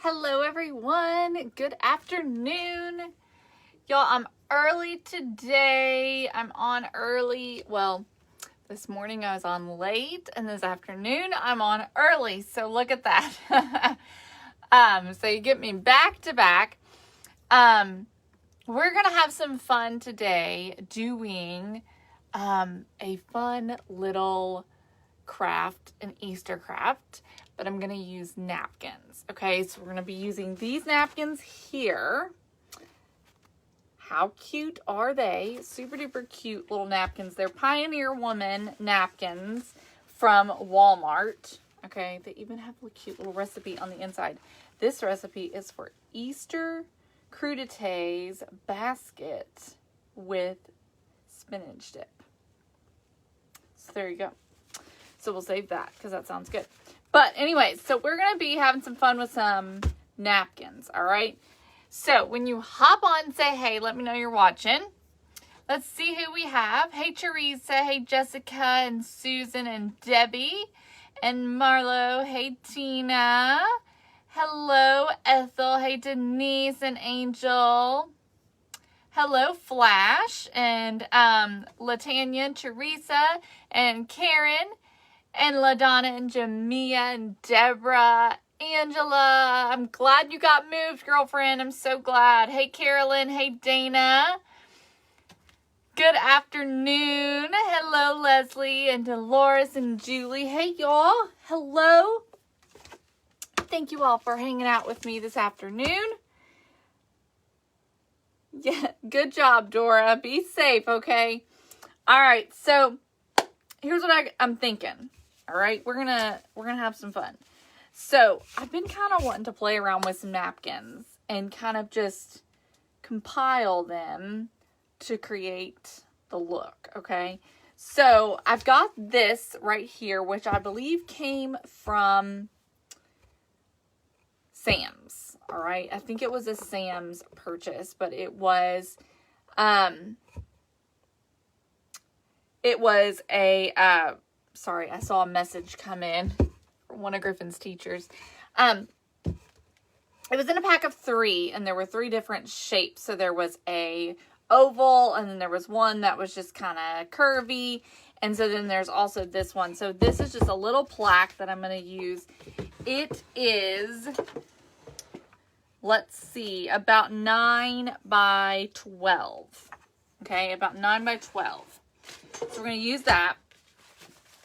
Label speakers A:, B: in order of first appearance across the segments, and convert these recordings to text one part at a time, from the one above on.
A: Hello everyone, good afternoon. Y'all, I'm early today. I'm on early. Well, this morning I was on late and this afternoon I'm on early. So look at that. So you get me back to back. We're going to have some fun today doing a fun little craft, an Easter craft, but I'm going to use napkins. Okay, so we're going to be using these napkins here. How cute are they? Super duper cute little napkins. They're Pioneer Woman napkins from Walmart. Okay, they even have a cute little recipe on the inside. This recipe is for Easter crudités basket with spinach dip. So there you go. So we'll save that because that sounds good. But anyways, so we're going to be having some fun with some napkins, all right? So when you hop on, say hey, let me know you're watching. Let's see who we have. Hey, Teresa. Hey, Jessica and Susan and Debbie and Marlo. Hey, Tina. Hello, Ethel. Hey, Denise and Angel. Hello, Flash and Latanya, Teresa and Karen and LaDonna and Jamia and Deborah. Angela, I'm glad you got moved, girlfriend. I'm so glad. Hey, Carolyn. Hey, Dana. Good afternoon. Hello, Leslie and Dolores and Julie. Hey, y'all. Hello. Thank you all for hanging out with me this afternoon. Yeah, good job, Dora. Be safe, okay? All right, so here's what I'm thinking. All right, we're gonna have some fun. So I've been kind of wanting to play around with some napkins and kind of just compile them to create the look, okay? So I've got this right here, which I believe came from Sam's, all right? I think it was a Sam's purchase, but it was a, sorry, I saw a message come in from one of Griffin's teachers. It was in a pack of 3, and there were 3 different shapes. So there was a oval, and then there was one that was just kind of curvy, and so then there's also this one. So this is just a little plaque that I'm going to use. It is, let's see, about 9 by 12. Okay, about 9 by 12. So we're going to use that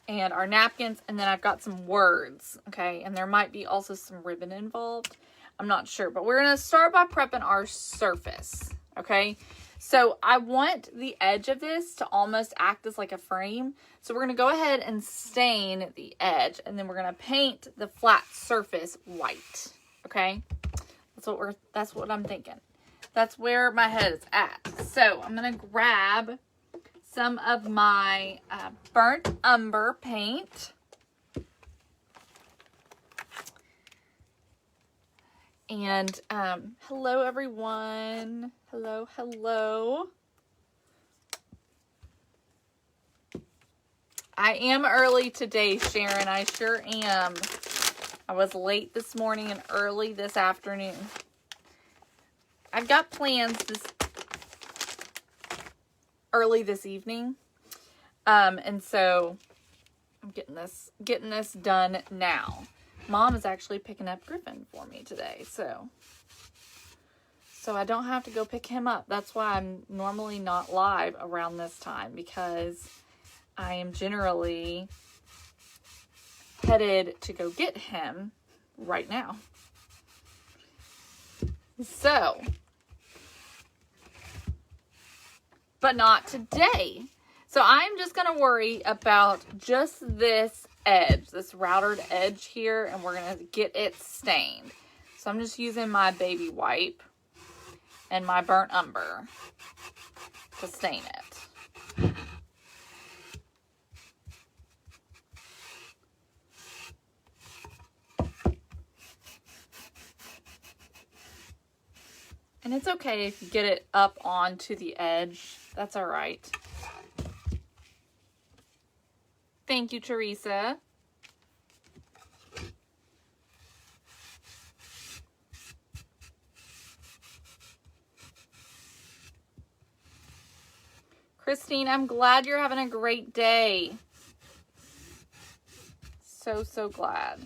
A: and our napkins, and then I've got some words, okay? And there might be also some ribbon involved. I'm not sure, but we're going to start by prepping our surface, okay? So I want the edge of this to almost act as like a frame. So we're going to go ahead and stain the edge, and then we're going to paint the flat surface white, okay? That's what I'm thinking. That's where my head is at. So I'm going to grab some of my burnt umber paint. And hello, everyone. Hello, hello. I am early today, Sharon. I sure am. I was late this morning and early this afternoon. I've got plans early this evening. And so I'm getting this done now. Mom is actually picking up Griffin for me today, so I don't have to go pick him up. That's why I'm normally not live around this time, because I am generally headed to go get him right now. So, but not today. So I'm just going to worry about just this edge, this routed edge here, and we're going to get it stained. So I'm just using my baby wipe and my burnt umber to stain it. And it's okay if you get it up onto the edge. That's all right. Thank you, Teresa. Christine, I'm glad you're having a great day. So glad.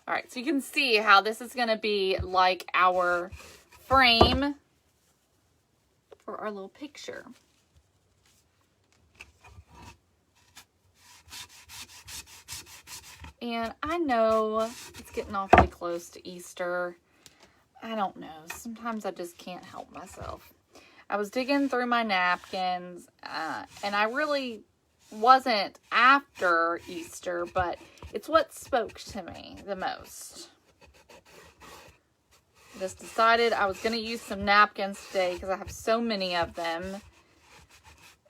A: All right, so you can see how this is going to be like our frame for our little picture. And I know it's getting awfully close to Easter. I don't know. Sometimes I just can't help myself. I was digging through my napkins, and I really wasn't after Easter, but it's what spoke to me the most. I just decided I was going to use some napkins today because I have so many of them,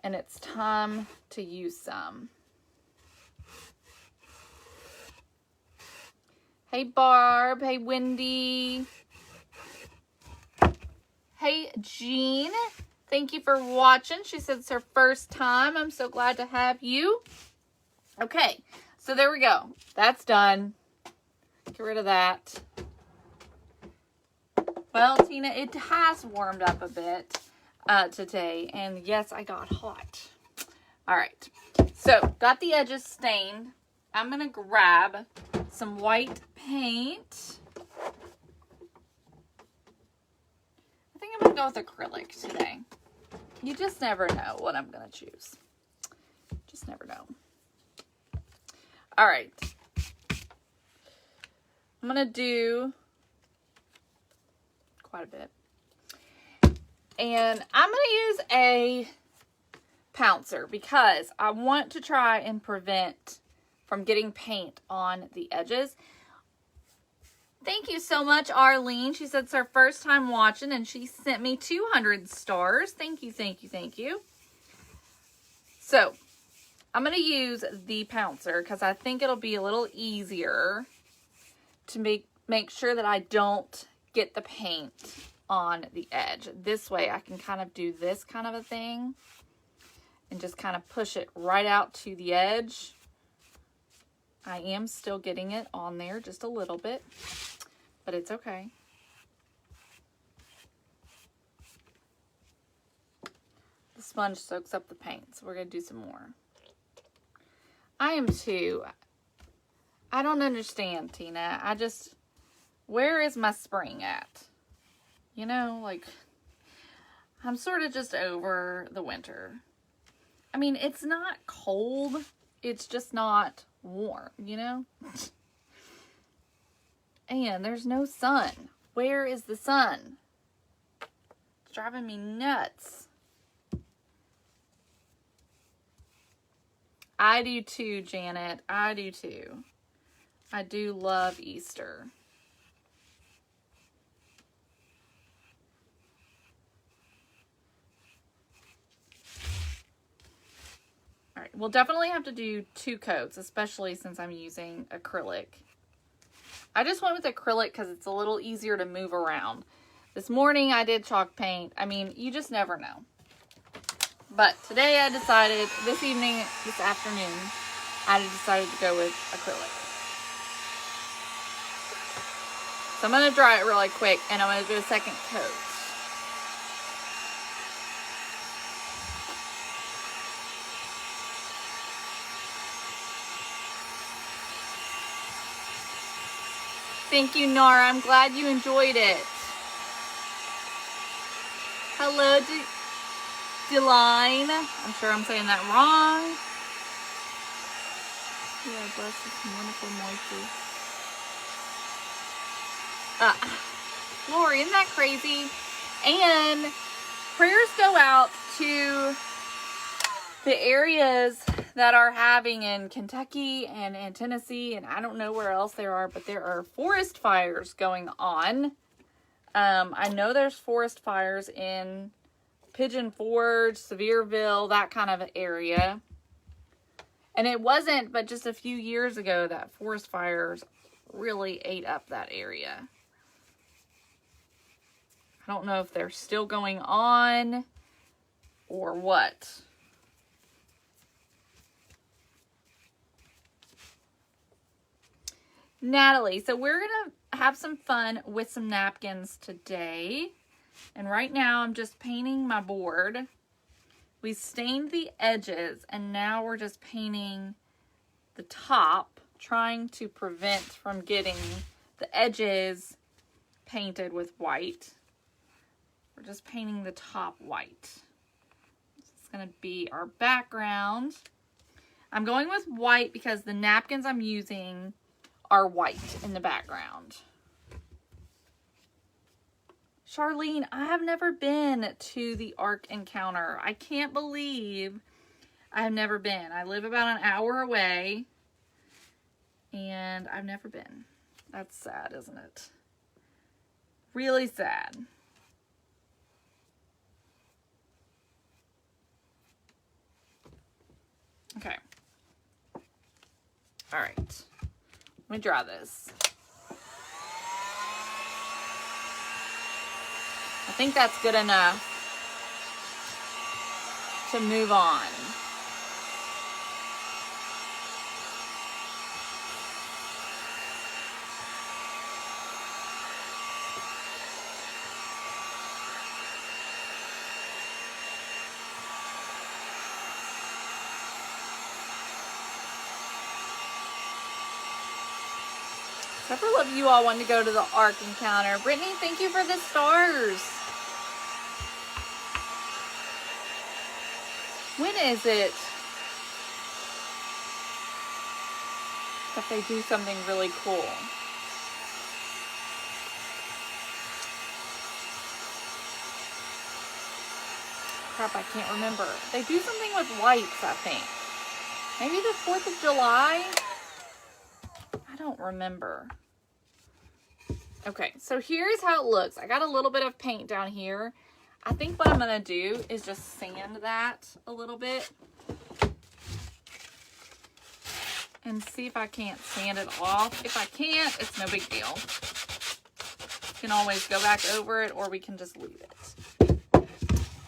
A: and it's time to use some. Hey Barb, hey Wendy. Hey Jean, thank you for watching. She said it's her first time. I'm so glad to have you. Okay, so there we go. That's done. Get rid of that. Well, Tina, it has warmed up a bit today. And yes, I got hot. All right, so got the edges stained. I'm going to grab some white paint. I think I'm going to go with acrylic today. You just never know what I'm going to choose. Just never know. All right. I'm going to do quite a bit. And I'm going to use a pouncer because I want to try and prevent from getting paint on the edges. Thank you so much, Arlene. She said it's her first time watching and she sent me 200 stars. Thank you, thank you, thank you. So, I'm going to use the pouncer because I think it'll be a little easier to make sure that I don't get the paint on the edge. This way I can kind of do this kind of a thing and just kind of push it right out to the edge. I am still getting it on there just a little bit, but it's okay. The sponge soaks up the paint, so we're going to do some more. I am too. I don't understand, Tina. Where is my spring at? You know, like, I'm sort of just over the winter. I mean, it's not cold. It's just not warm, you know? And there's no sun. Where is the sun? It's driving me nuts. I do too, Janet. I do too. I do love Easter. All right, we'll definitely have to do 2 coats, especially since I'm using acrylic. I just went with acrylic because it's a little easier to move around. This morning I did chalk paint. I mean, you just never know. But today I decided, this afternoon, I decided to go with acrylic. So I'm going to dry it really quick and I'm going to do a second coat. Thank you, Nora. I'm glad you enjoyed it. Hello, Deline. I'm sure I'm saying that wrong. Yeah, bless this wonderful moisture. Lori, isn't that crazy? And prayers go out to the areas that are having in Kentucky and in Tennessee, and I don't know where else there are, but there are forest fires going on. I know there's forest fires in Pigeon Forge, Sevierville, that kind of area. And it wasn't but just a few years ago that forest fires really ate up that area. I don't know if they're still going on or what. Natalie, so we're going to have some fun with some napkins today. And right now I'm just painting my board. We stained the edges and now we're just painting the top, trying to prevent from getting the edges painted with white. We're just painting the top white. This is going to be our background. I'm going with white because the napkins I'm using are white in the background. Charlene, I have never been to the Ark Encounter. I can't believe I have never been. I live about an hour away and I've never been. That's sad, isn't it? Really sad. Okay. All right. Let me draw this. I think that's good enough to move on. Several of you all want to go to the Ark Encounter. Brittany, thank you for the stars. When is it that they do something really cool? Crap, I can't remember. They do something with lights, I think. Maybe the 4th of July? I don't remember. Okay, so here's how it looks. I got a little bit of paint down here. I think what I'm going to do is just sand that a little bit. And see if I can't sand it off. If I can't, it's no big deal. You can always go back over it or we can just leave it.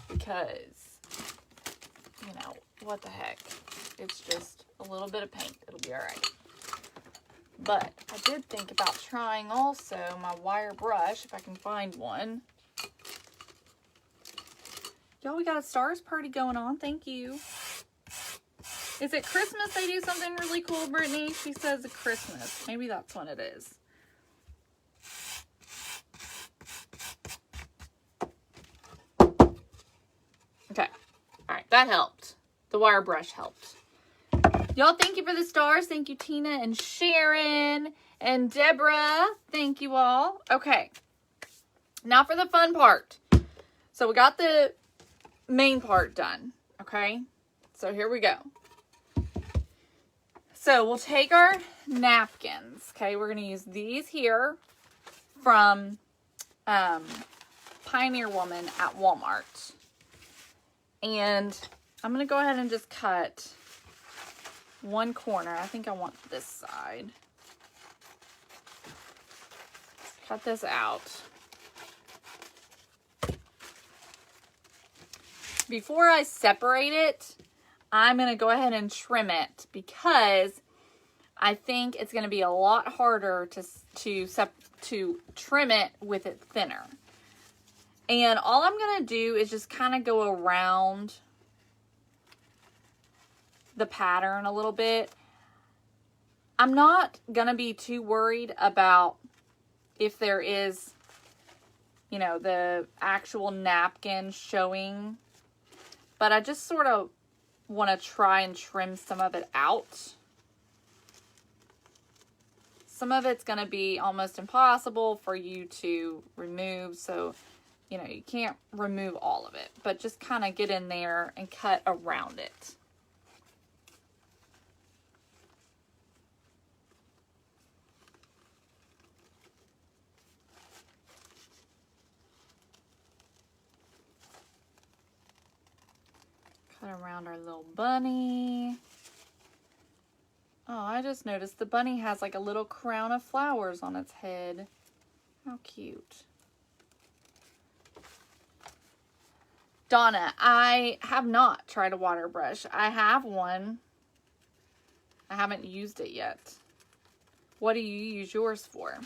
A: Because, you know, what the heck. It's just a little bit of paint. It'll be all right. But I did think about trying also my wire brush, if I can find one. Y'all, we got a stars party going on. Thank you. Is it Christmas they do something really cool, Brittany? She says it's Christmas. Maybe that's when it is. Okay. All right, that helped. The wire brush helped. Y'all, thank you for the stars. Thank you, Tina and Sharon and Deborah. Thank you all. Okay. Now for the fun part. So we got the main part done. Okay. So here we go. So we'll take our napkins. Okay. We're going to use these here from Pioneer Woman at Walmart. And I'm going to go ahead and just cut one corner. I think I want this side. Cut this out. Before I separate it, I'm going to go ahead and trim it because I think it's going to be a lot harder to trim it with it thinner. And all I'm going to do is just kind of go around the pattern a little bit. I'm not gonna be too worried about if there is, you know, the actual napkin showing, but I just sort of want to try and trim some of it out. Some of it's gonna be almost impossible for you to remove, so you know, you can't remove all of it, but just kind of get in there and cut around it. Cut around our little bunny. Oh, I just noticed the bunny has like a little crown of flowers on its head. How cute. Donna, I have not tried a water brush. I have one. I haven't used it yet. What do you use yours for?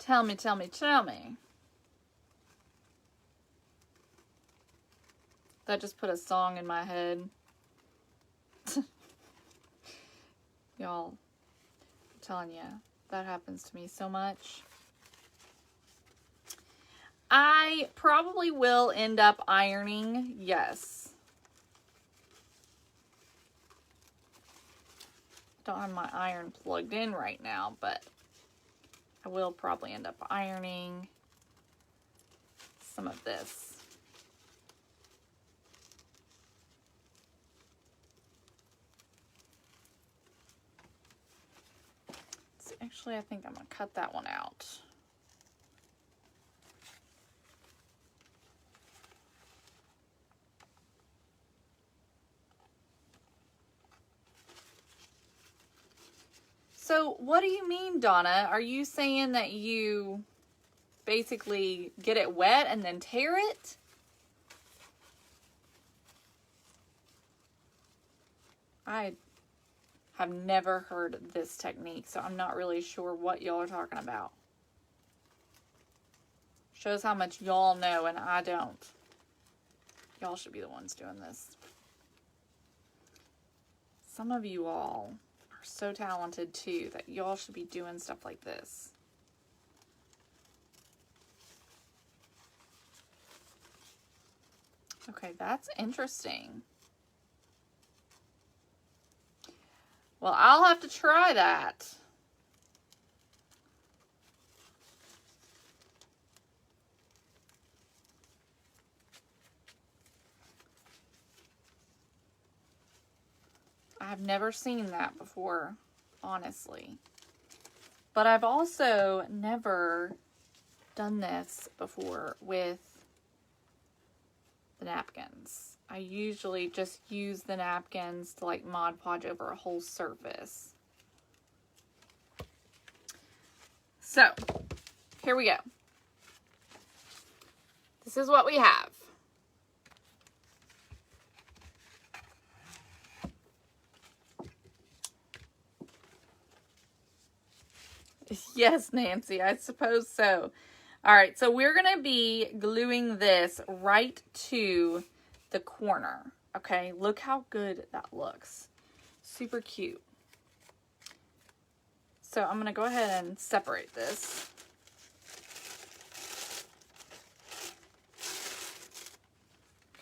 A: Tell me, tell me, tell me. That just put a song in my head. Y'all, I'm telling you, that happens to me so much. I probably will end up ironing, yes. Don't have my iron plugged in right now, but I will probably end up ironing some of this. So actually, I think I'm going to cut that one out. So what do you mean, Donna? Are you saying that you basically get it wet and then tear it? I have never heard this technique, so I'm not really sure what y'all are talking about. Shows how much y'all know and I don't. Y'all should be the ones doing this. Some of you all are so talented too that y'all should be doing stuff like this. Okay, that's interesting. Well, I'll have to try that. I've never seen that before, honestly. But I've also never done this before with the napkins. I usually just use the napkins to like Mod Podge over a whole surface. So, here we go. This is what we have. Yes, Nancy, I suppose so. All right, so we're going to be gluing this right to the corner. Okay, look how good that looks. Super cute. So I'm going to go ahead and separate this.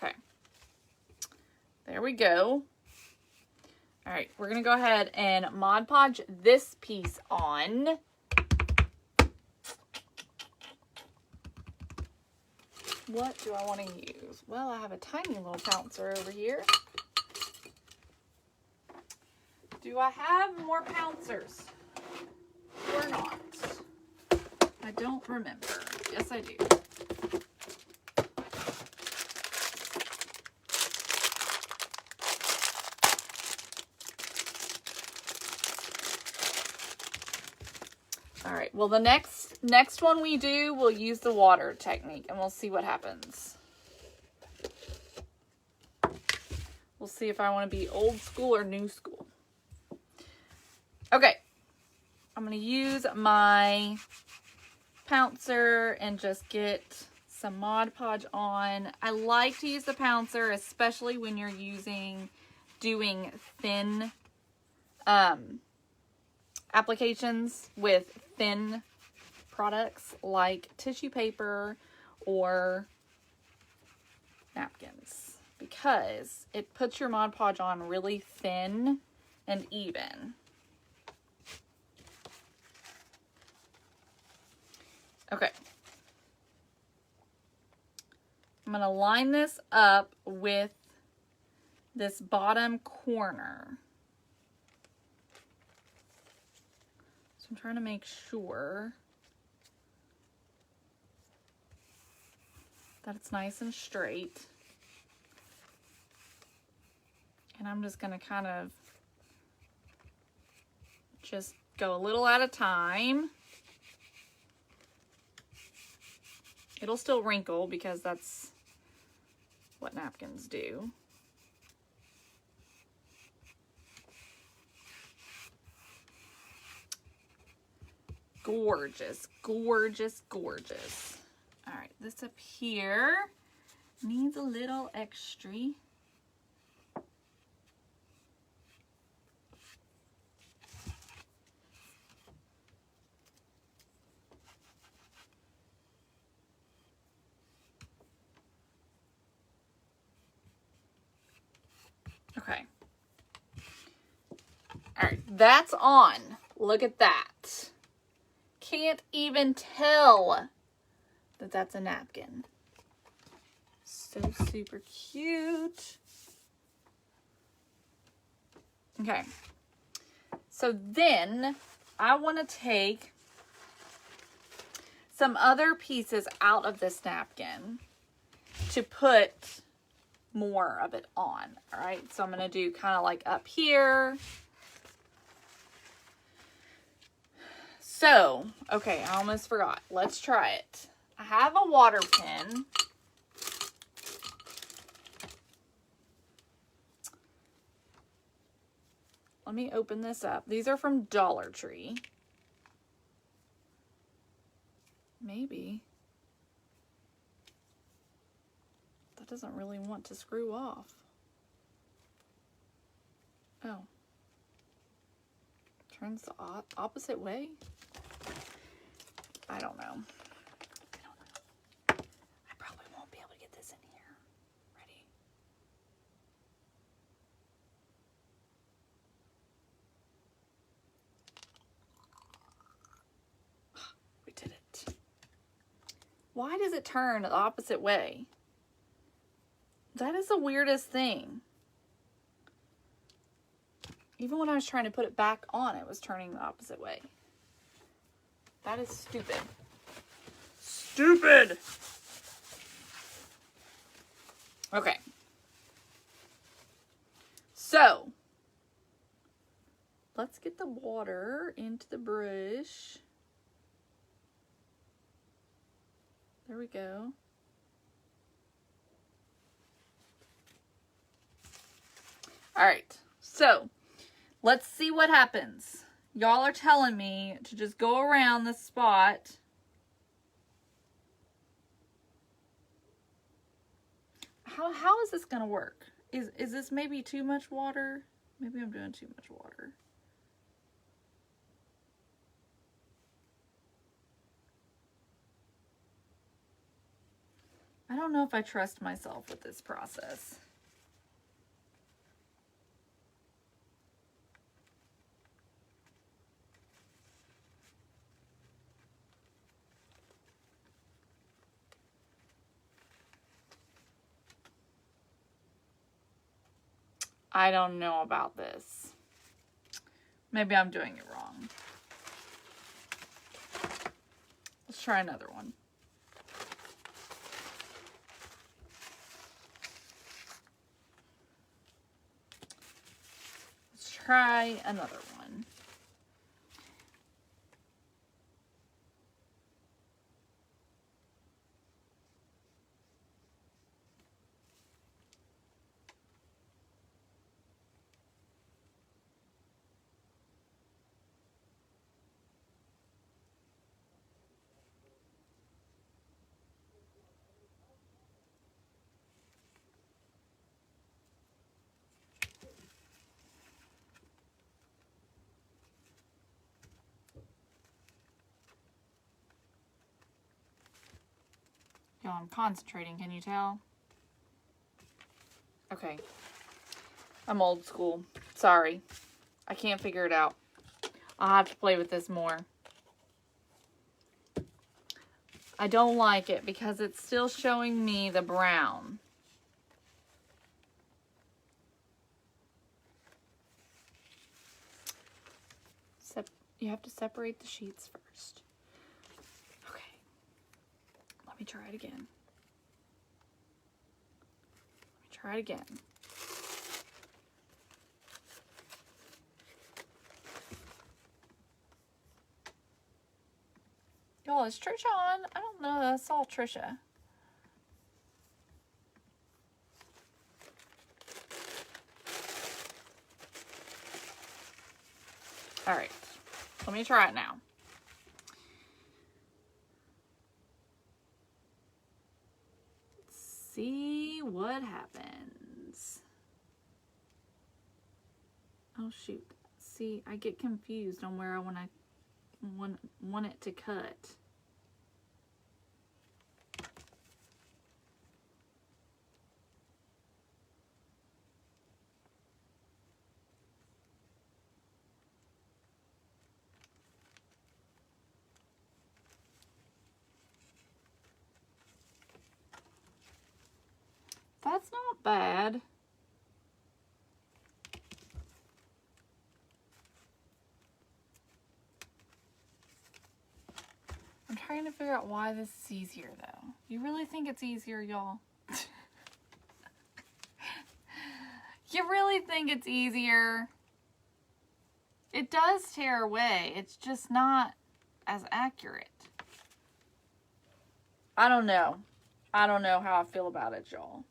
A: Okay. There we go. All right, we're going to go ahead and Mod Podge this piece on. What do I want to use? Well, I have a tiny little pouncer over here. Do I have more pouncers or not? I don't remember. Yes, I do. All right, well, the next one we do, we'll use the water technique and we'll see what happens. We'll see if I want to be old school or new school. Okay, I'm going to use my pouncer and just get some Mod Podge on. I like to use the pouncer, especially when you're doing thin applications with thin products like tissue paper or napkins, because it puts your Mod Podge on really thin and even. Okay. I'm going to line this up with this bottom corner. So I'm trying to make sure that it's nice and straight. And I'm just going to kind of just go a little at a time. It'll still wrinkle because that's what napkins do. Gorgeous, gorgeous, gorgeous. All right, this up here needs a little extra. Okay. All right, that's on. Look at that. Can't even tell that that's a napkin. So super cute. Okay. So then I want to take some other pieces out of this napkin to put more of it on. All right. So I'm going to do kind of like up here. So, okay, I almost forgot. Let's try it. I have a water pen. Let me open this up. These are from Dollar Tree. Maybe. That doesn't really want to screw off. Oh. Turns the opposite way? I don't know. I probably won't be able to get this in here. Ready? We did it. Why does it turn the opposite way? That is the weirdest thing. Even when I was trying to put it back on, it was turning the opposite way. That is stupid. Stupid! Okay. So, let's get the water into the brush. There we go. All right. So, let's see what happens. Y'all are telling me to just go around this spot. How is this going to work? Is this maybe too much water? Maybe I'm doing too much water. I don't know if I trust myself with this process. I don't know about this. Maybe I'm doing it wrong. Let's try another one. Let's try another one. Y'all, I'm concentrating, can you tell? Okay. I'm old school. Sorry. I can't figure it out. I'll have to play with this more. I don't like it because it's still showing me the brown. You have to separate the sheets first. Okay. Let me try it again. Let me try it again. Y'all, is Trisha on? I don't know. I saw Trisha. All right. Let me try it now. see what happens. Oh shoot. See, I get confused on where I want it to cut. That's not bad. I'm trying to figure out why this is easier though. You really think it's easier, y'all? You really think it's easier? It does tear away. It's just not as accurate. I don't know. I don't know how I feel about it, y'all.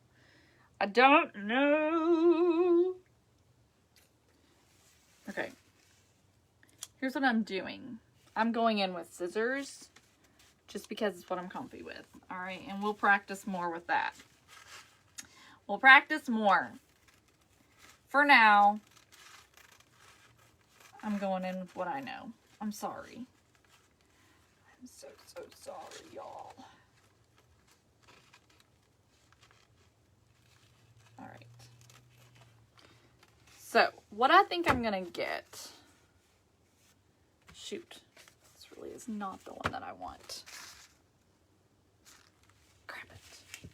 A: I don't know. Okay. Here's what I'm doing. I'm going in with scissors just because it's what I'm comfy with. All right. And we'll practice more with that. We'll practice more. For now, I'm going in with what I know. I'm sorry. I'm so sorry, y'all. All right. So, what I think I'm going to get... Shoot. This really is not the one that I want. Grab it.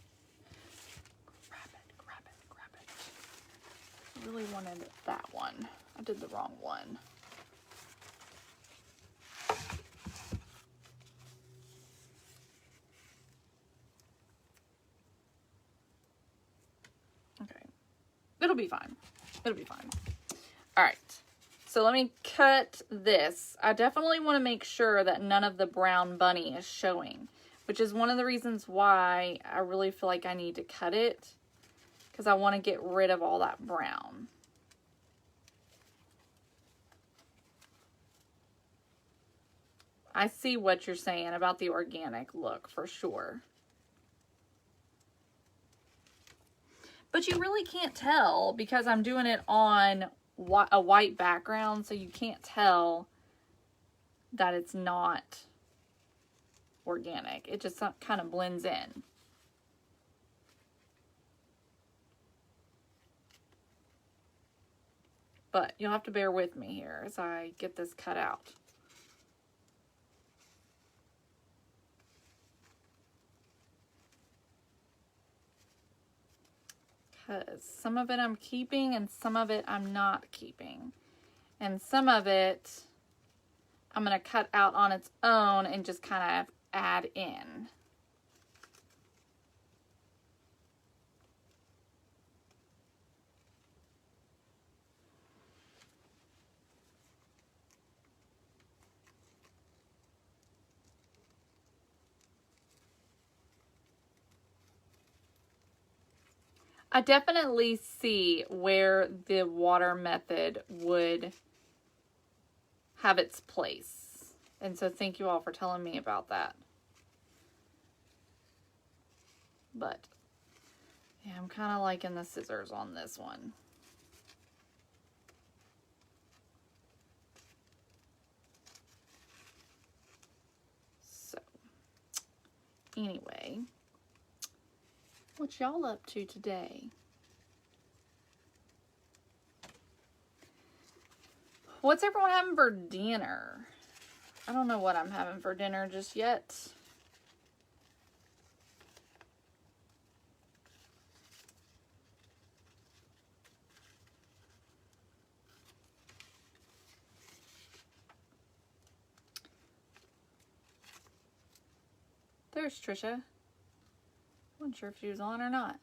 A: Grab it, grab it, grab it. I really wanted that one. I did the wrong one. Okay. It'll be fine. It'll be fine. All right. So let me cut this. I definitely want to make sure that none of the brown bunny is showing, which is one of the reasons why I really feel like I need to cut it, because I want to get rid of all that brown. I see what you're saying about the organic look for sure. But you really can't tell because I'm doing it on a white background, so you can't tell that it's not organic. It just kind of blends in. But you'll have to bear with me here as I get this cut out. Because some of it I'm keeping and some of it I'm not keeping. And some of it I'm going to cut out on its own and just kind of add in. I definitely see where the water method would have its place. And so thank you all for telling me about that. But yeah, I'm kind of liking the scissors on this one. So anyway, what y'all up to today? What's everyone having for dinner? I don't know what I'm having for dinner just yet. There's Trisha. I wasn't sure if she was on or not.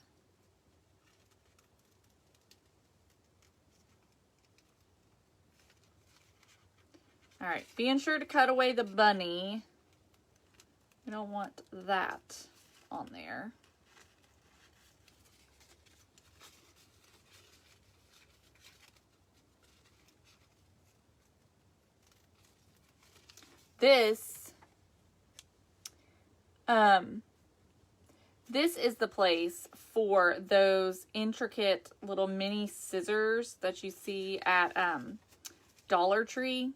A: All right, being sure to cut away the bunny. We don't want that on there. This This is the place for those intricate little mini scissors that you see at Dollar Tree.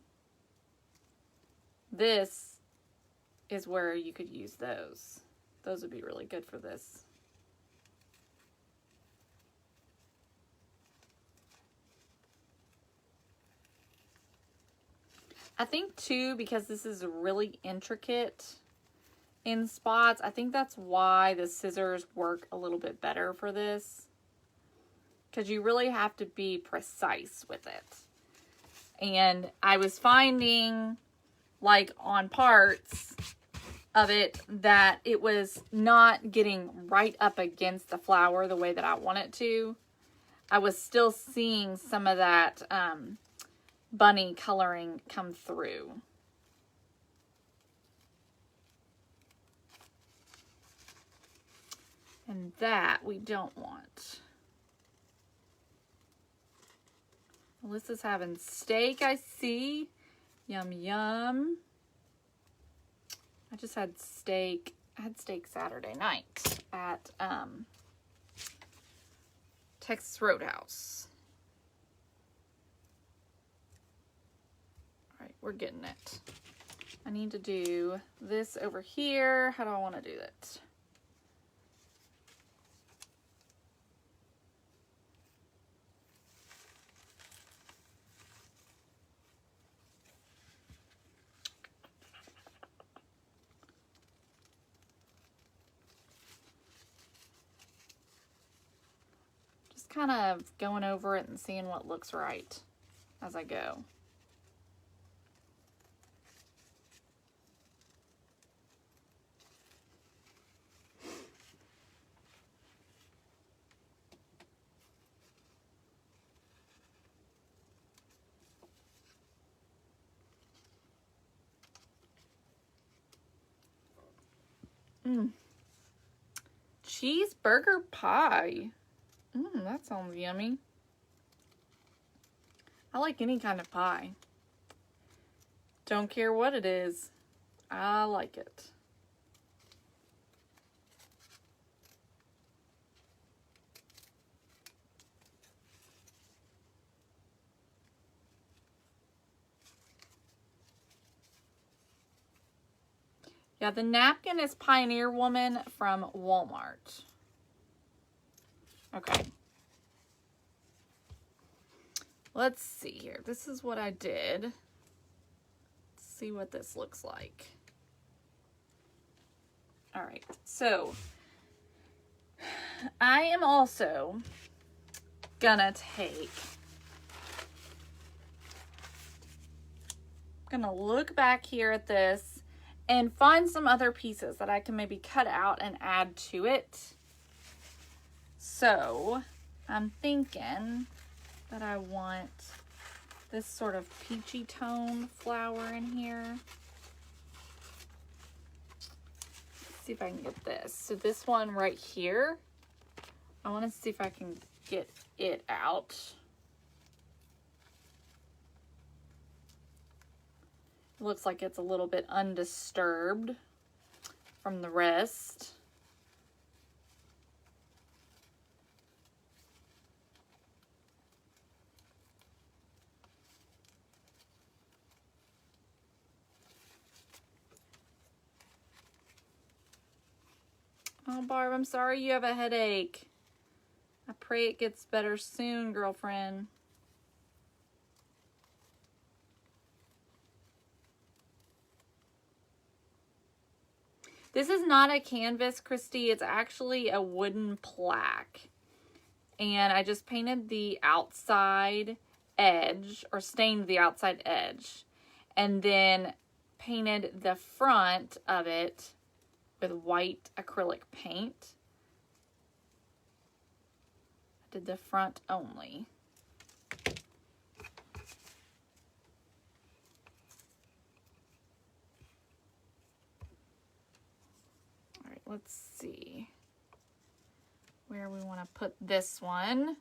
A: This is where you could use those. Those would be really good for this. I think too, because this is really intricate in spots, I think that's why the scissors work a little bit better for this. Because you really have to be precise with it. And I was finding, like on parts of it, that it was not getting right up against the flower the way that I want it to. I was still seeing some of that bunny coloring come through. And that we don't want. Alyssa's having steak, I see. Yum, yum. I just had steak. I had steak Saturday night at Texas Roadhouse. All right, we're getting it. I need to do this over here. How do I want to do it? Kind of going over it and seeing what looks right as I go. Cheeseburger pie. That sounds yummy. I like any kind of pie. Don't care what it is. I like it. Yeah, the napkin is Pioneer Woman from Walmart. Okay. Let's see here. This is what I did. Let's see what this looks like. All right. So, I am also gonna look back here at this and find some other pieces that I can maybe cut out and add to it. So, I'm thinking that I want this sort of peachy tone flower in here. Let's see if I can get this. So this one right here, I want to see if I can get it out. It looks like it's a little bit undisturbed from the rest. Oh, Barb, I'm sorry you have a headache. I pray it gets better soon, girlfriend. This is not a canvas, Christy. It's actually a wooden plaque. And I just painted the outside edge, or stained the outside edge, and then painted the front of it with white acrylic paint. I did the front only. All right, let's see where we want to put this one.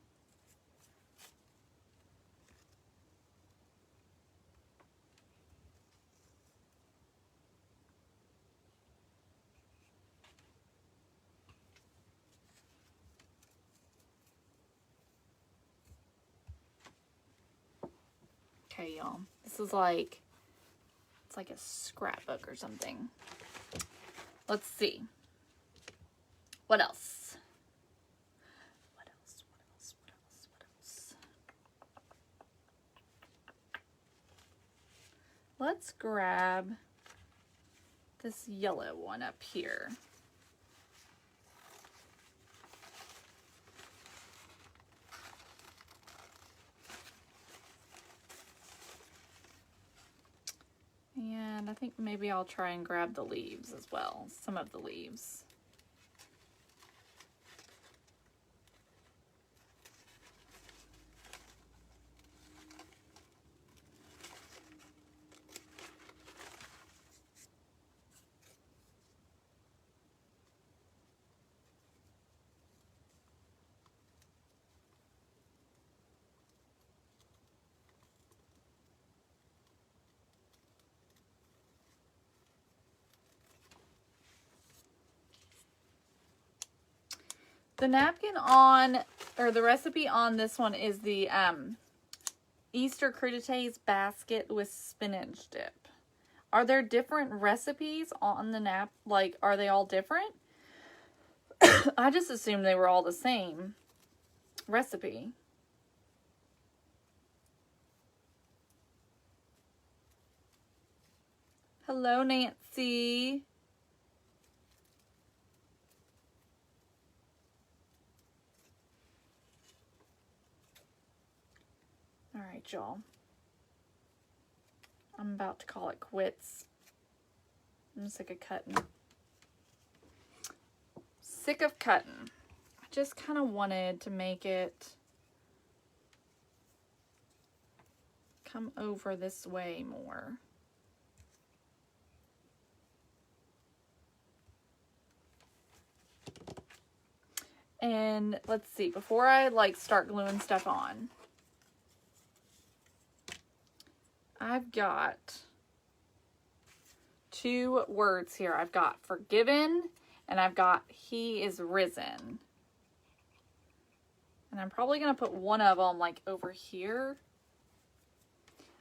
A: Okay, y'all. This is like, it's like a scrapbook or something. Let's see. What else? What else? What else? What else? What else? Let's grab this yellow one up here. And I think maybe I'll try and grab the leaves as well, some of the leaves. The napkin on, or the recipe on this one is the Easter crudités basket with spinach dip. Are there different recipes on the like, are they all different? I just assumed they were all the same recipe. Hello, Nancy. All right, y'all. I'm about to call it quits. I'm sick of cutting. Sick of cutting. I just kind of wanted to make it come over this way more. And let's see, before I like start gluing stuff on, I've got 2 words here. I've got forgiven and I've got he is risen. And I'm probably going to put one of them like over here.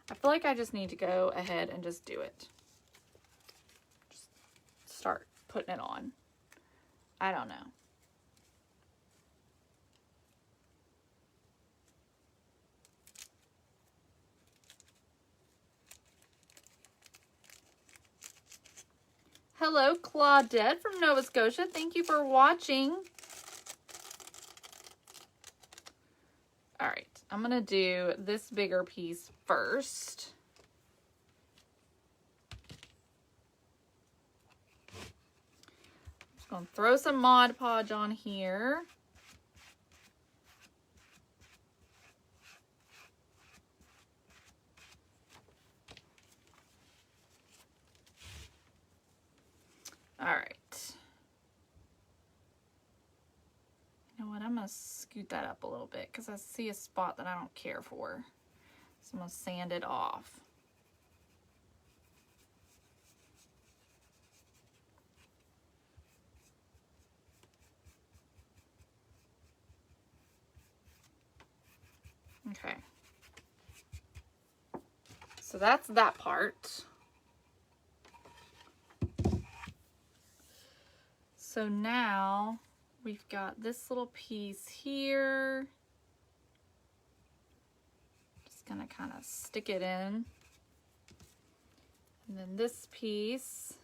A: I feel like I just need to go ahead and just do it. Just start putting it on. I don't know. Hello, Claudette from Nova Scotia. Thank you for watching. All right, I'm going to do this bigger piece first. I'm just going to throw some Mod Podge on here. All right. You know what? I'm going to scoot that up a little bit because I see a spot that I don't care for. So I'm going to sand it off. Okay. So that's that part. So now we've got this little piece here. Just gonna kind of stick it in. And then this piece.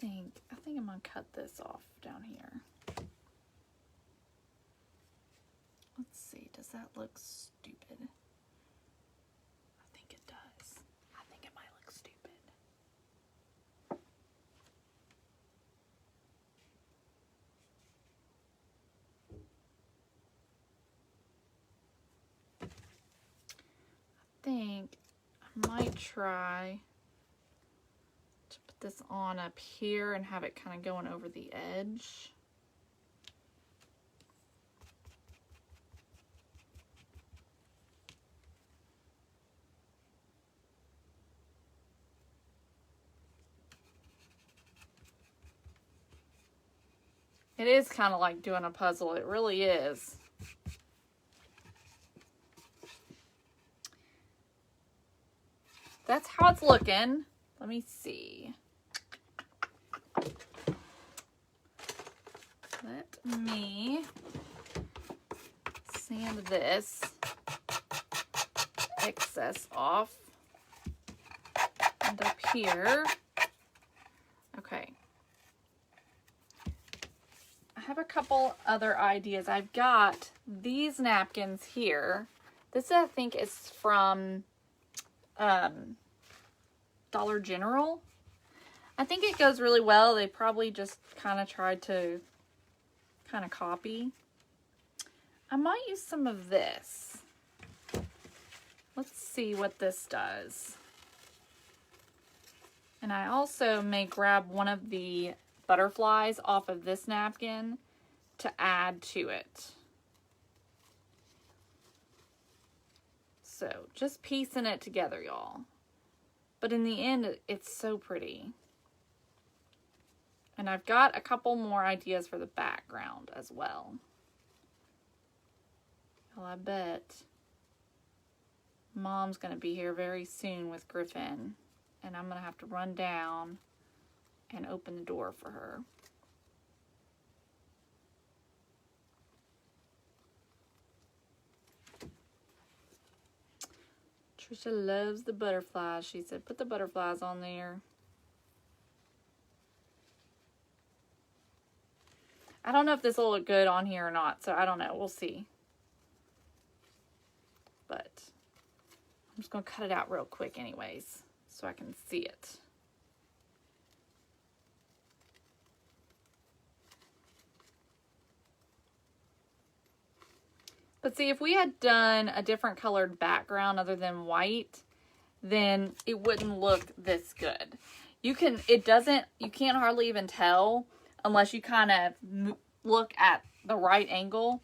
A: I think I'm gonna cut this off down here. Let's see, does that look stupid? I think it does. I think it might look stupid. I think I might try to put this on up here and have it kind of going over the edge. It is kind of like doing a puzzle. It really is. That's how it's looking. Let me see. Let me sand this excess off. And up here. Okay. I have a couple other ideas. I've got these napkins here. This I think is from Dollar General. I think it goes really well. They probably just kind of tried to kind of copy. I might use some of this. Let's see what this does. And I also may grab one of the butterflies off of this napkin to add to it. So just piecing it together, y'all. But in the end, it's so pretty. And I've got a couple more ideas for the background as well. Well, I bet Mom's going to be here very soon with Griffin. And I'm going to have to run down and open the door for her. Trisha loves the butterflies. She said, put the butterflies on there. I don't know if this will look good on here or not, so I don't know. We'll see. But I'm just going to cut it out real quick anyways, so I can see it. But see, if we had done a different colored background other than white, then it wouldn't look this good. You can't hardly even tell unless you kind of look at the right angle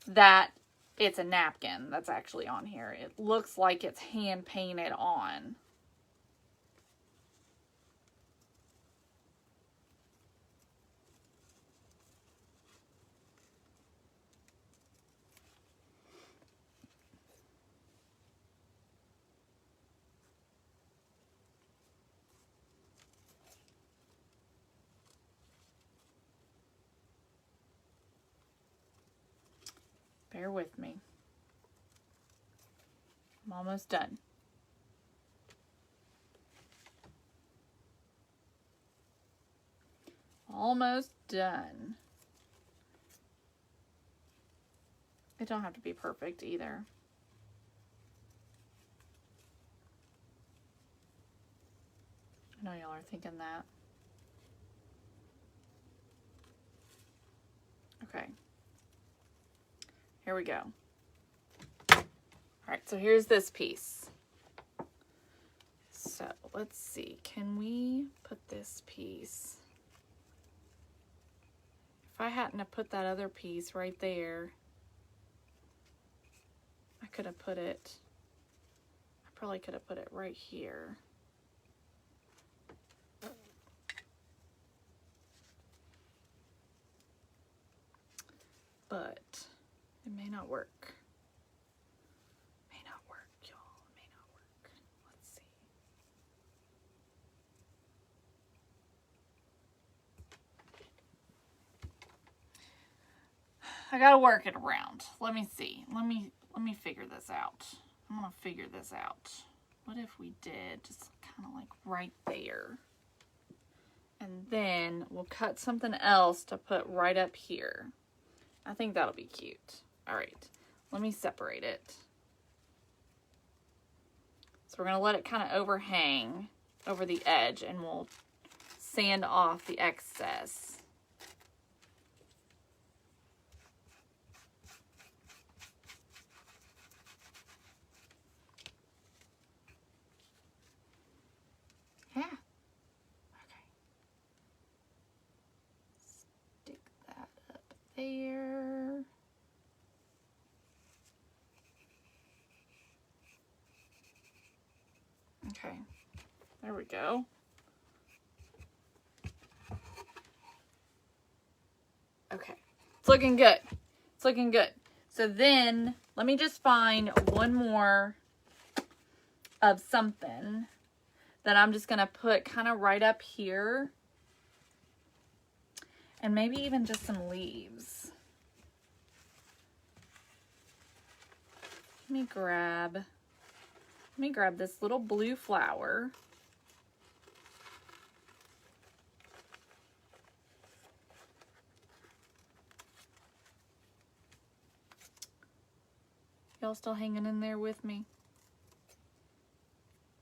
A: that it's a napkin that's actually on here. It looks like it's hand painted on. Bear with me. I'm almost done. Almost done. It don't have to be perfect either. I know y'all are thinking that. Okay. Here we go. All right, so here's this piece. So let's see, can we put this piece? If I hadn't have put that other piece right there, I could have put it, I probably could have put it right here. But it may not work. May not work, y'all. It may not work. Let's see. I gotta work it around. Let me see. Let me figure this out. I'm gonna figure this out. What if we did just kind of like right there? And then we'll cut something else to put right up here. I think that'll be cute. All right, let me separate it. So we're gonna let it kind of overhang over the edge and we'll sand off the excess. Yeah. Okay. Stick that up there. Okay, there we go. Okay, It's looking good. It's looking good. So then, let me just find one more of something that I'm just going to put kind of right up here. And maybe even just some leaves. Let me grab this little blue flower. Y'all still hanging in there with me?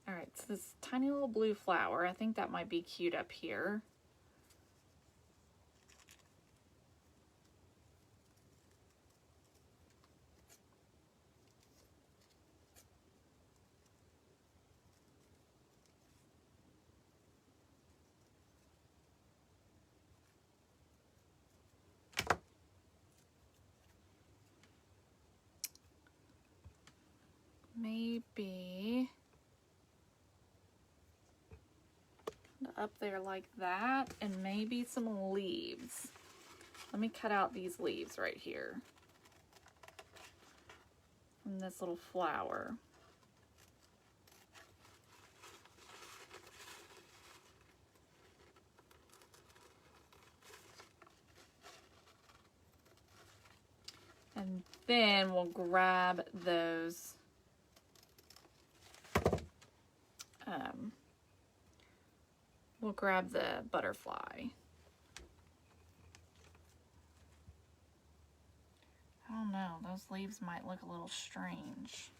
A: All right, so this tiny little blue flower, I think that might be cute up here. Maybe up there like that, and maybe some leaves. Let me cut out these leaves right here from this little flower. And then we'll grab those we'll grab the butterfly. I don't know, those leaves might look a little strange.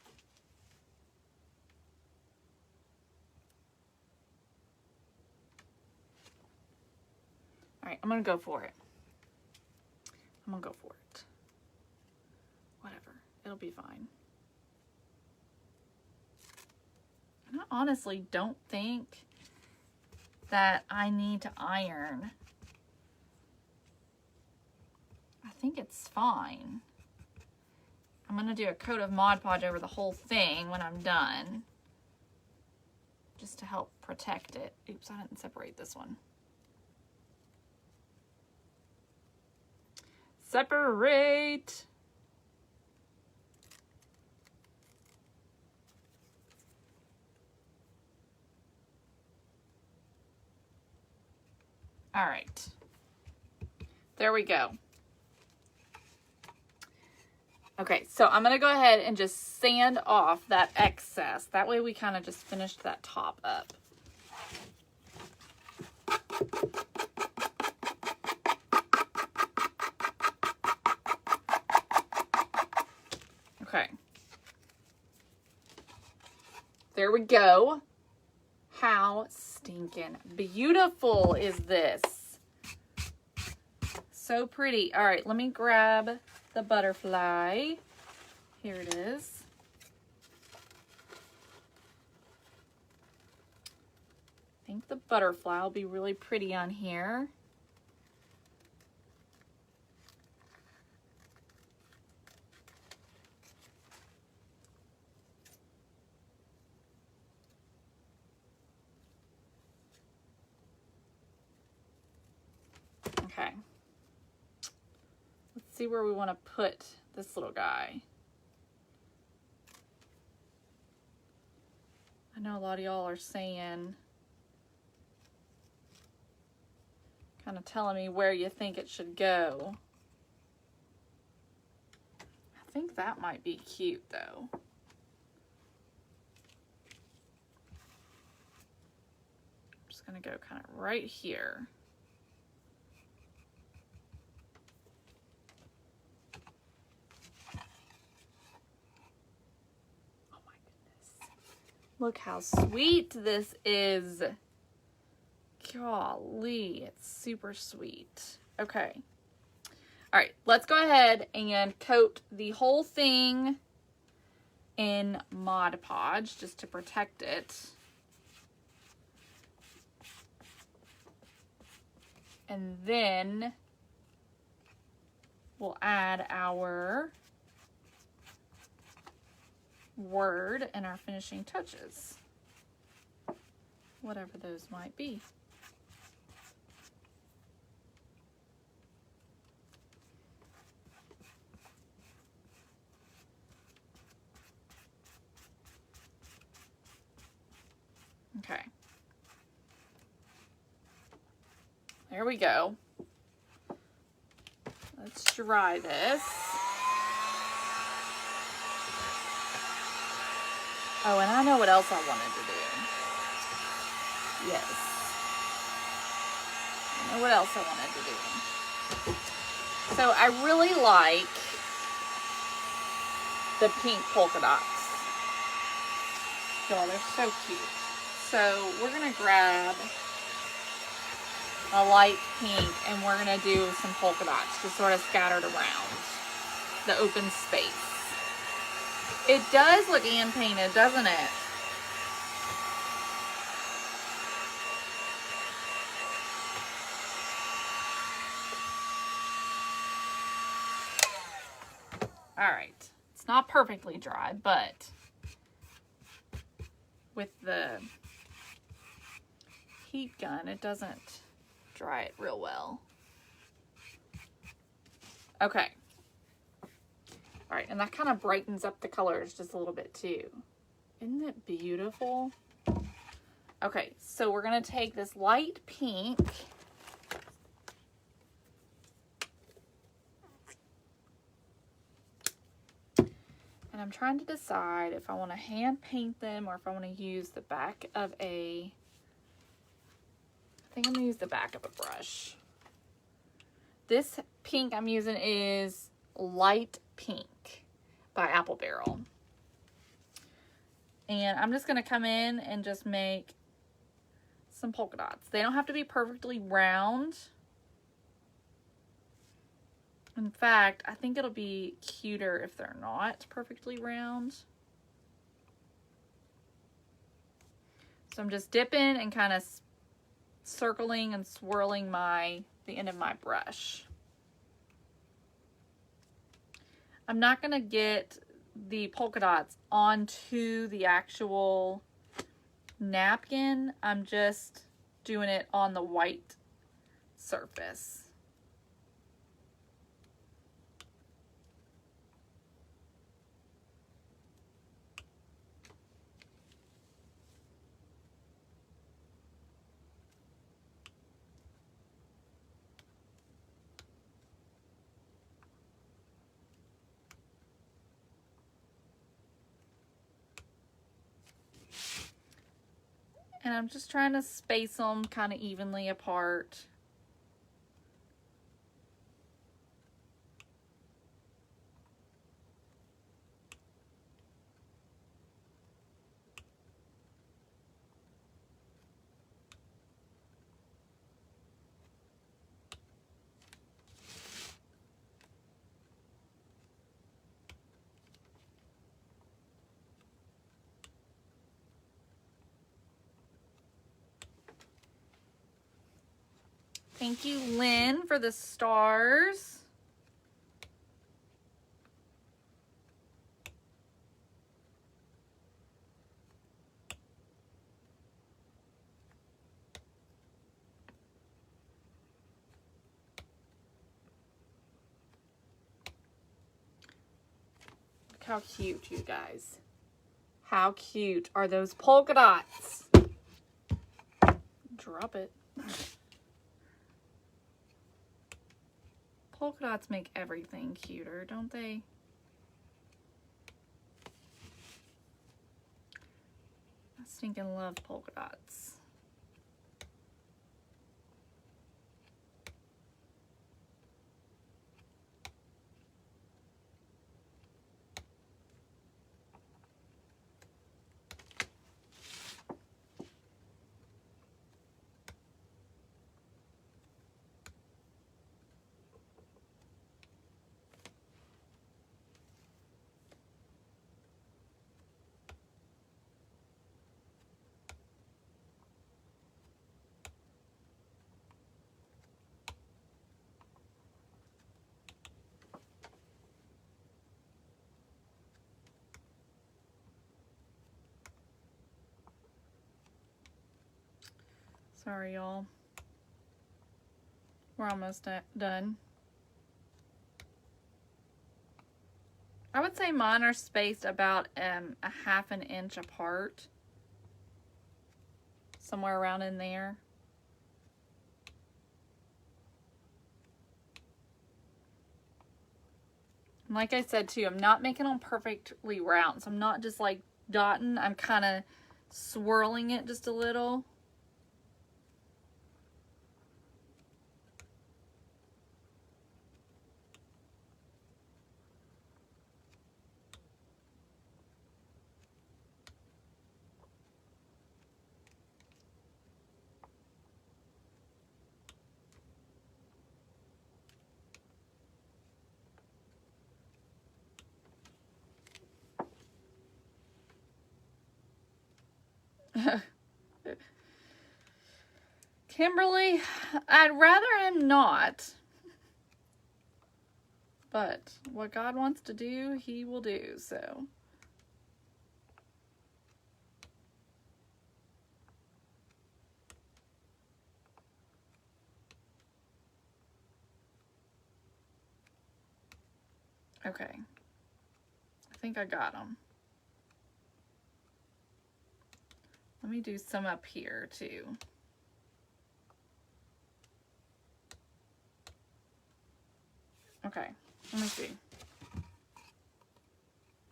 A: All right, I'm gonna go for it. I'm gonna go for it. Whatever, it'll be fine. And I honestly don't think that I need to iron. I think it's fine. I'm gonna do a coat of Mod Podge over the whole thing when I'm done, just to help protect it. Oops, I didn't separate this one. Separate. All right, there we go. Okay, so I'm gonna go ahead and just sand off that excess. That way we kind of just finished that top up. Okay. There we go. How stinking beautiful is this? So pretty. All right, let me grab the butterfly. Here it is. I think the butterfly will be really pretty on here. Okay. Let's see where we want to put this little guy. I know a lot of y'all are saying, kind of telling me where you think it should go. I think that might be cute though. I'm just gonna go kind of right here. Look how sweet this is. Golly, it's super sweet. Okay. All right, let's go ahead and coat the whole thing in Mod Podge just to protect it. And then we'll add our word and our finishing touches, whatever those might be. There we go. Let's dry this. Oh, and I know what else I wanted to do. Yes. I know what else I wanted to do. So I really like the pink polka dots. Oh, they're so cute. So we're going to grab a light pink and we're going to do some polka dots just sort of scattered around the open space. It does look hand painted, doesn't it? All right. It's not perfectly dry, but with the heat gun, it doesn't dry it real well. Okay. All right, and that kind of brightens up the colors just a little bit too. Isn't it beautiful? Okay, so we're gonna take this light pink and I'm trying to decide if I want to hand paint them or if I want to use the back of I think I'm gonna use the back of a brush. This pink I'm using is Light Pink by Apple Barrel. And I'm just gonna come in and just make some polka dots. They don't have to be perfectly round. In fact, I think it'll be cuter if they're not perfectly round. So I'm just dipping and kind of circling and swirling the end of my brush. I'm not going to get the polka dots onto the actual napkin. I'm just doing it on the white surface. And I'm just trying to space them kind of evenly apart. Thank you, Lynn, for the stars. Look how cute, you guys. How cute are those polka dots? Drop it. Polka dots make everything cuter, don't they? I stinking love polka dots. Sorry, y'all. We're almost done. I would say mine are spaced about a ½ inch apart. Somewhere around in there. And like I said too, I'm not making them perfectly round. So I'm not just like dotting. I'm kind of swirling it just a little. Kimberly, I'd rather him not. But what God wants to do, he will do, so. Okay. I think I got them. Let me do some up here too. Okay, let me see.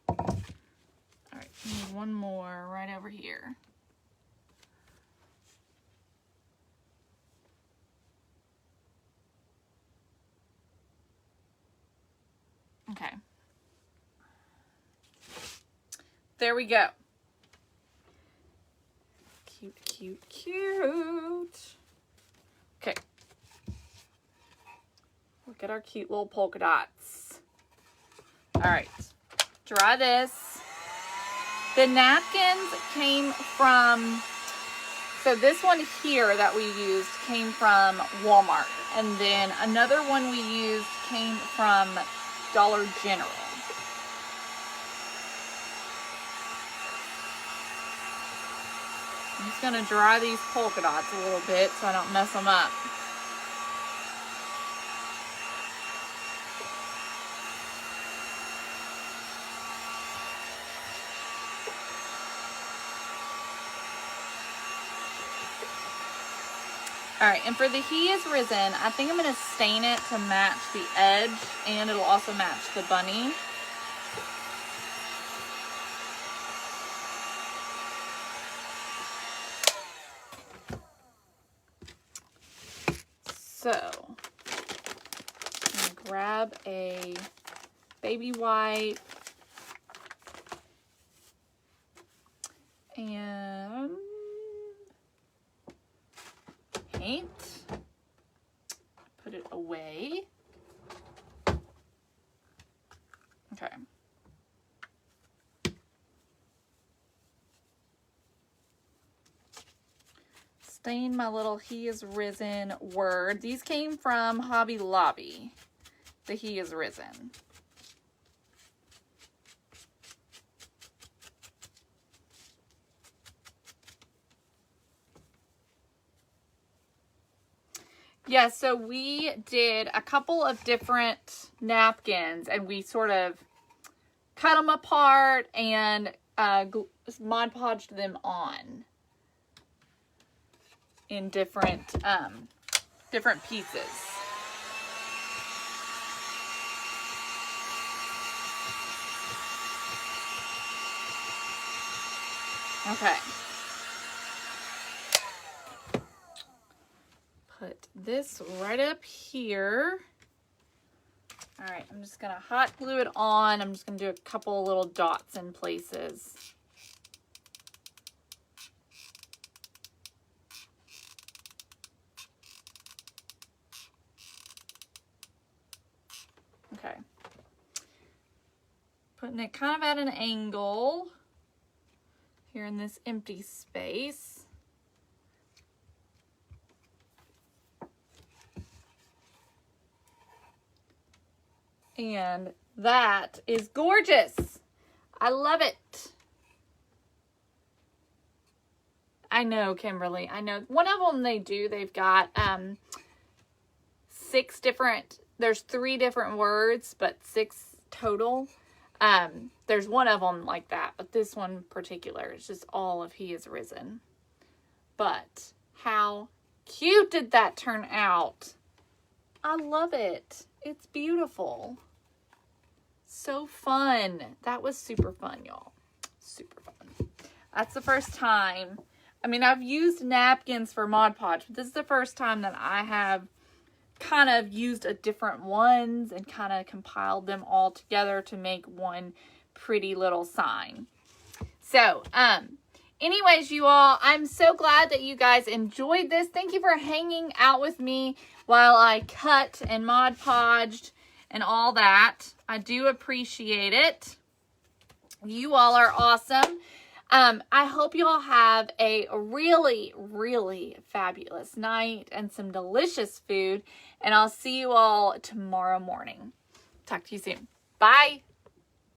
A: All right, need one more right over here. Okay. There we go. Cute, cute, cute. Okay. Look at our cute little polka dots. All right. Dry this. The napkins came from, so this one here that we used came from Walmart. And then another one we used came from Dollar General. I'm just gonna dry these polka dots a little bit so I don't mess them up. All right, and for the He Is Risen, I think I'm gonna stain it to match the edge, and it'll also match the bunny. So, I'm gonna grab a baby wipe and paint. Put it away. Okay. Stain my little He Is Risen word. These came from Hobby Lobby. The He Is Risen. Yeah, so we did a couple of different napkins and we sort of cut them apart and Mod Podged them on in different pieces. Okay. Put this right up here. All right, I'm just gonna hot glue it on. I'm just gonna do a couple little dots in places. Okay. Putting it kind of at an angle here in this empty space. And that is gorgeous. I love it. I know, Kimberly. I know. One of them they've got 6 different, there's 3 different words, but 6 total. There's one of them like that, but this one in particular is just all of He Is Risen. But how cute did that turn out? I love it. It's beautiful. so fun. That was super fun, y'all. Super fun. That's the first time. I mean, I've used napkins for Mod Podge, but this is the first time that I have kind of used a different ones and kind of compiled them all together to make one pretty little sign. So, anyways, you all, I'm so glad that you guys enjoyed this. Thank you for hanging out with me while I cut and Mod Podged and all that. I do appreciate it. You all are awesome. I hope you all have a really, really fabulous night and some delicious food. And I'll see you all tomorrow morning. Talk to you soon. Bye.